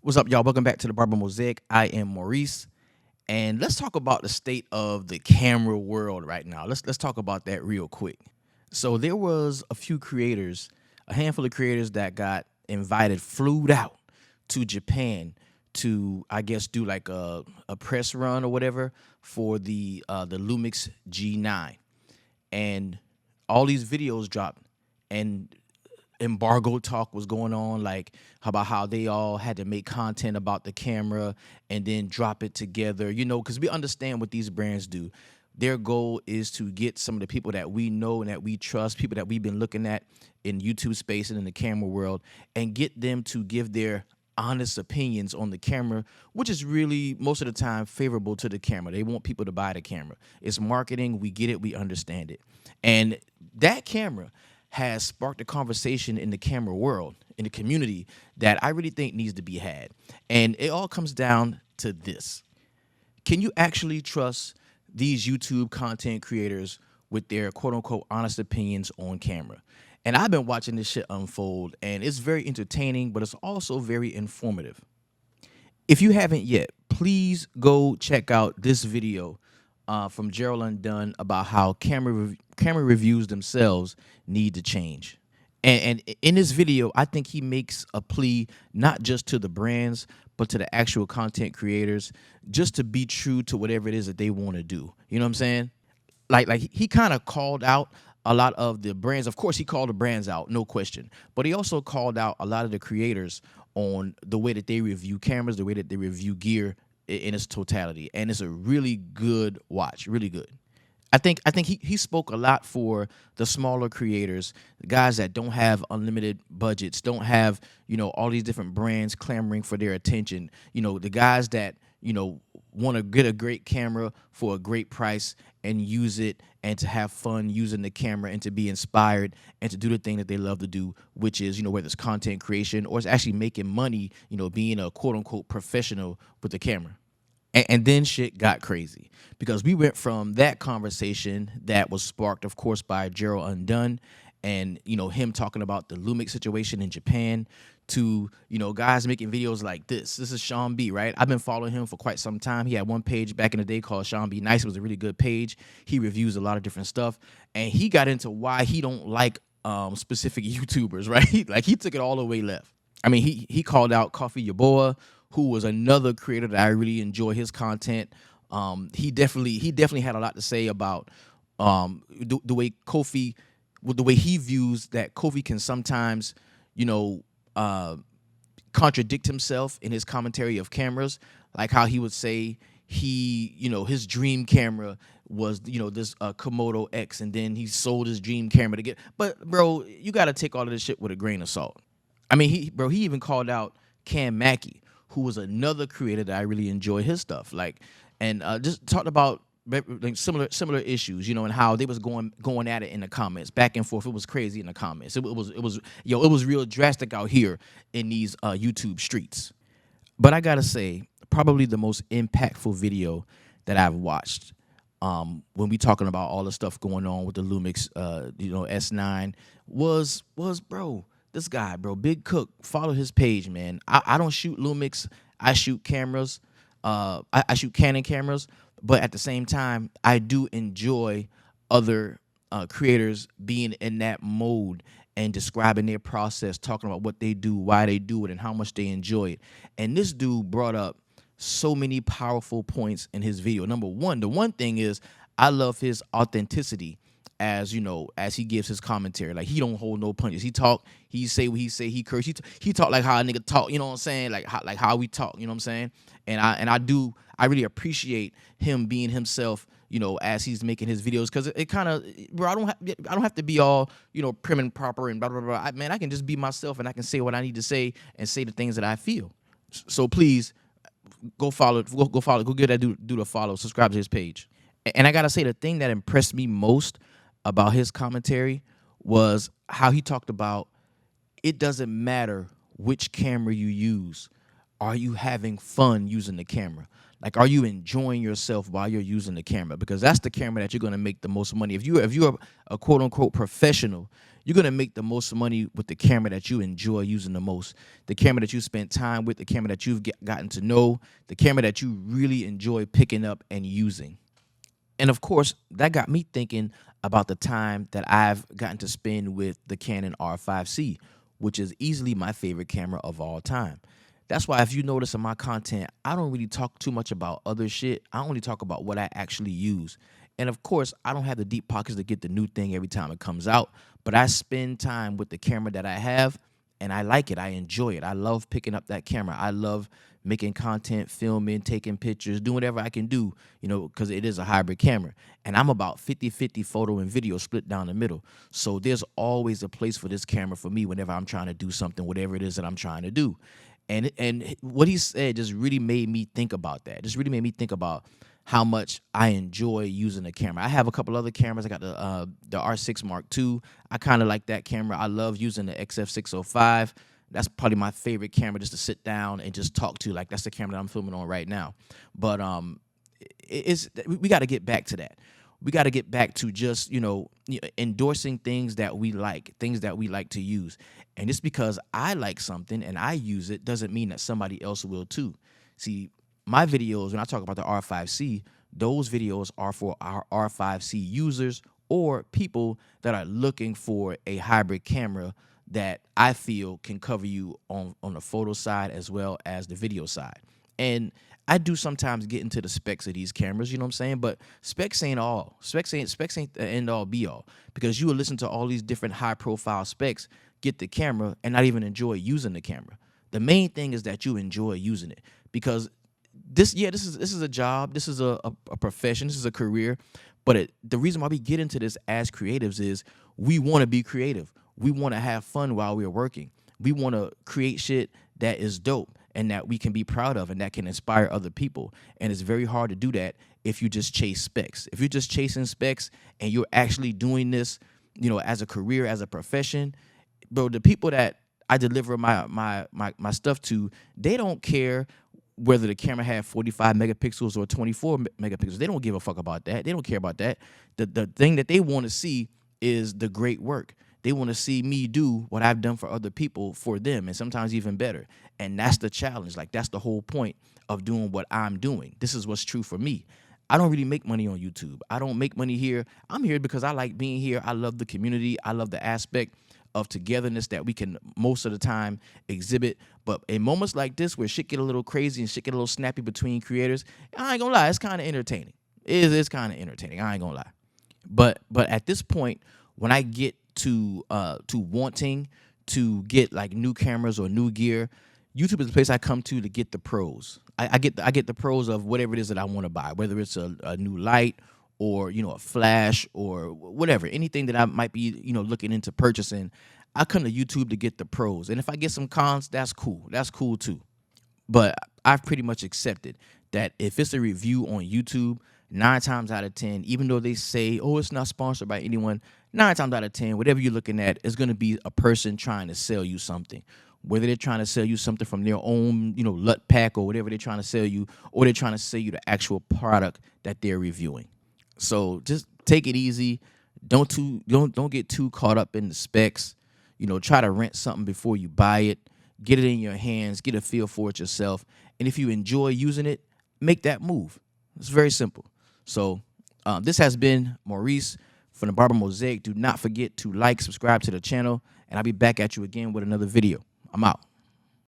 What's up, y'all? Welcome back to the Barber Mosaic. I am Maurice, and let's talk about the state of the camera world right now. Let's talk about that real quick. So there was a few creators, a handful of creators that got invited, flew out to Japan to, I guess, do like a press run or whatever for the Lumix G9, and all these videos dropped, and embargo talk was going on, like about how they all had to make content about the camera and then drop it together, because we understand what these brands do. Their goal is to get some of the people that we know and that we trust, people that we've been looking at in YouTube space and in the camera world, and get them to give their honest opinions on the camera, which is really most of the time favorable to the camera. They want people to buy the camera. It's marketing. We get it. We understand it. And that camera has sparked a conversation in the camera world, in the community, that I really think needs to be had. And it all comes down to this. Can you actually trust these YouTube content creators with their quote unquote honest opinions on camera? And I've been watching this shit unfold, and it's very entertaining, but it's also very informative. If you haven't yet, please go check out this video from Gerald Undone about how camera reviews themselves need to change. And in this video, I think he makes a plea not just to the brands, but to the actual content creators, just to be true to whatever it is that they want to do. You know what I'm saying? Like he kind of called out a lot of the brands. Of course, he called the brands out, no question. But he also called out a lot of the creators on the way that they review cameras, the way that they review gear in its totality. And it's a really good watch, really good. I think he spoke a lot for the smaller creators, the guys that don't have unlimited budgets, don't have, all these different brands clamoring for their attention. The guys that, want to get a great camera for a great price and use it and to have fun using the camera and to be inspired and to do the thing that they love to do, which is, whether it's content creation or it's actually making money, being a quote unquote professional with the camera. And then shit got crazy because we went from that conversation that was sparked, of course, by Gerald Undone and, him talking about the Lumix situation in Japan to, guys making videos like this. This is Sean B, right? I've been following him for quite some time. He had one page back in the day called Sean B Nice. It was a really good page. He reviews a lot of different stuff. And he got into why he don't like specific YouTubers, right? Like he took it all the way left. I mean, he called out Coffee Yaboa, who was another creator that I really enjoy his content. He definitely had a lot to say about the way Kofi, the way he views that Kofi can sometimes, contradict himself in his commentary of cameras, like how he would say his dream camera was, this Komodo X, and then he sold his dream camera to get. But bro, you got to take all of this shit with a grain of salt. I mean, he even called out Cam Mackey, who was another creator that I really enjoy his stuff. Like, and just talked about like similar issues, and how they was going at it in the comments, back and forth. It was crazy in the comments. It was real drastic out here in these YouTube streets. But I gotta say, probably the most impactful video that I've watched when we talking about all the stuff going on with the Lumix, S9 was bro. This guy, bro, Big Cook, follow his page, man. I don't shoot Lumix. I shoot cameras. I shoot Canon cameras. But at the same time, I do enjoy other creators being in that mode and describing their process, talking about what they do, why they do it, and how much they enjoy it. And this dude brought up so many powerful points in his video. Number one, the one thing is I love his authenticity. As he gives his commentary, like he don't hold no punches. He talk, he say what he say, he curse. He talk like how a nigga talk. You know what I'm saying? Like how we talk. You know what I'm saying? And I really appreciate him being himself. As he's making his videos, because it kind of, bro, I don't have to be all prim and proper and blah blah blah. I can just be myself and I can say what I need to say and say the things that I feel. So please go follow. Go get that dude a follow. Subscribe to his page. And I gotta say, the thing that impressed me most about his commentary was how he talked about it doesn't matter which camera you use. are you having fun using the camera? Like, are you enjoying yourself while you're using the camera? Because that's the camera that you're gonna make the most money. If you're a quote unquote professional, you're gonna make the most money with the camera that you enjoy using the most, the camera that you spent time with, the camera that you've gotten to know, the camera that you really enjoy picking up and using. And of course, that got me thinking about the time that I've gotten to spend with the Canon R5C, which is easily my favorite camera of all time. That's why if you notice in my content, I don't really talk too much about other shit. I only talk about what I actually use. And of course, I don't have the deep pockets to get the new thing every time it comes out, but I spend time with the camera that I have and I like it. I enjoy it. I love picking up that camera. I love making content, filming, taking pictures, doing whatever I can do, because it is a hybrid camera. And I'm about 50-50 photo and video split down the middle. So there's always a place for this camera for me whenever I'm trying to do something, whatever it is that I'm trying to do. And what he said just really made me think about that. Just really made me think about how much I enjoy using the camera. I have a couple other cameras. I got the R6 Mark II. I kind of like that camera. I love using the XF605. That's probably my favorite camera just to sit down and just talk to. Like, that's the camera that I'm filming on right now. But we got to get back to that. We got to get back to just, endorsing things that we like to use. And just because I like something and I use it doesn't mean that somebody else will too. See, my videos, when I talk about the R5C, those videos are for our R5C users or people that are looking for a hybrid camera that I feel can cover you on the photo side as well as the video side. And I do sometimes get into the specs of these cameras, you know what I'm saying? But specs ain't all. Specs ain't the end all be all, because you will listen to all these different high profile specs, get the camera, and not even enjoy using the camera. The main thing is that you enjoy using it, because this is a job, this is a profession, this is a career. But the reason why we get into this as creatives is we want to be creative. We want to have fun while we're working. We want to create shit that is dope and that we can be proud of and that can inspire other people. And it's very hard to do that if you just chase specs. If you're just chasing specs and you're actually doing this, as a career, as a profession, bro, the people that I deliver my stuff to, they don't care whether the camera had 45 megapixels or 24 megapixels. They don't give a fuck about that. They don't care about that. The thing that they want to see is the great work. They want to see me do what I've done for other people for them, and sometimes even better. And that's the challenge. Like, that's the whole point of doing what I'm doing. This is what's true for me. I don't really make money on YouTube. I don't make money here. I'm here because I like being here. I love the community. I love the aspect of togetherness that we can most of the time exhibit. But in moments like this where shit get a little crazy and shit get a little snappy between creators, I ain't gonna lie, it's kind of entertaining. It's kind of entertaining. I ain't gonna lie. But at this point, when I get to wanting to get like new cameras or new gear, YouTube is the place I come to get the pros. I get the pros of whatever it is that I want to buy, whether it's a new light or a flash or whatever, anything that I might be looking into purchasing. I come to YouTube to get the pros, and if I get some cons, that's cool. That's cool too. But I've pretty much accepted that if it's a review on YouTube, 9 times out of 10, even though they say, oh, it's not sponsored by anyone, 9 times out of 10, whatever you're looking at is going to be a person trying to sell you something. Whether they're trying to sell you something from their own, LUT pack or whatever they're trying to sell you, or they're trying to sell you the actual product that they're reviewing. So just take it easy. Don't get too caught up in the specs. Try to rent something before you buy it. Get it in your hands. Get a feel for it yourself. And if you enjoy using it, make that move. It's very simple. So this has been Maurice from the Barber Mosaic. Do not forget to like, subscribe to the channel, and I'll be back at you again with another video. I'm out.